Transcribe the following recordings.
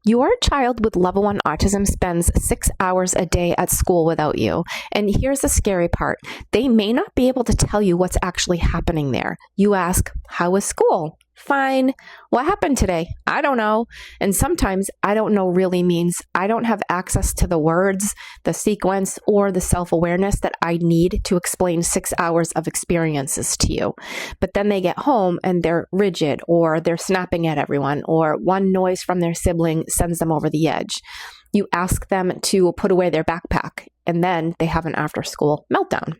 Your child with level 1 autism spends 6 hours a day at school without you. And here's the scary part. They may not be able to tell you what's actually happening there. You ask, how was school? Fine. What happened today? I don't know. And sometimes I don't know really means I don't have access to the words, the sequence, or the self-awareness that I need to explain 6 hours of experiences to you. But then they get home and they're rigid, or they're snapping at everyone, or one noise from their sibling sends them over the edge. You ask them to put away their backpack, and then they have an after-school meltdown.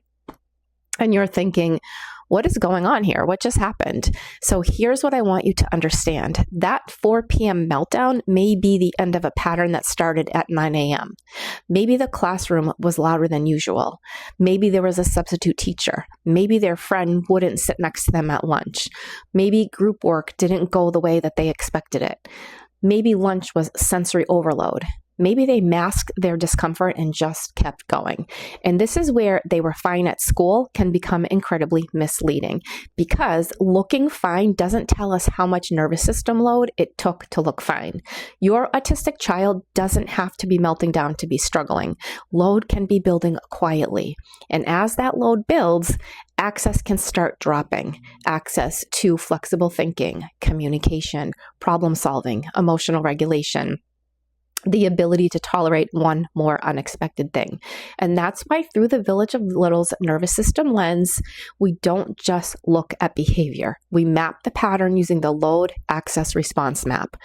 And you're thinking, what is going on here? What just happened? So here's what I want you to understand. That 4 p.m. meltdown may be the end of a pattern that started at 9 a.m. Maybe the classroom was louder than usual. Maybe there was a substitute teacher. Maybe their friend wouldn't sit next to them at lunch. Maybe group work didn't go the way that they expected it. Maybe lunch was sensory overload. Maybe they masked their discomfort and just kept going. And this is where they were fine at school can become incredibly misleading, because looking fine doesn't tell us how much nervous system load it took to look fine. Your autistic child doesn't have to be melting down to be struggling. Load can be building quietly. And as that load builds, access can start dropping. Access to flexible thinking, communication, problem solving, emotional regulation, the ability to tolerate one more unexpected thing. And that's why through the Village of Little's nervous system lens, we don't just look at behavior. We map the pattern using the load access response map.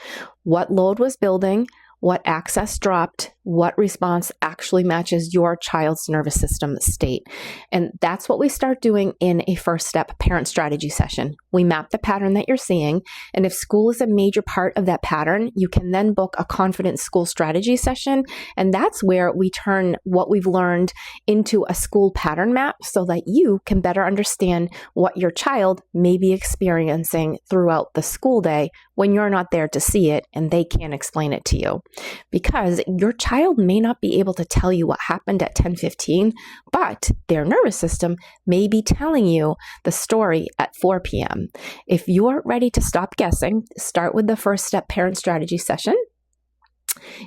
What load was building, what access dropped, what response actually matches your child's nervous system state. And that's what we start doing in a first step parent strategy session. We map the pattern that you're seeing, and if school is a major part of that pattern, you can then book a confident school strategy session. And that's where we turn what we've learned into a school pattern map so that you can better understand what your child may be experiencing throughout the school day when you're not there to see it and they can't explain it to you. Because your child may not be able to tell you what happened at 10:15, but their nervous system may be telling you the story at 4 p.m. If you're ready to stop guessing, start with the first step parent strategy session.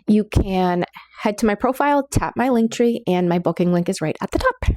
You can head to my profile, tap my link tree, and my booking link is right at the top.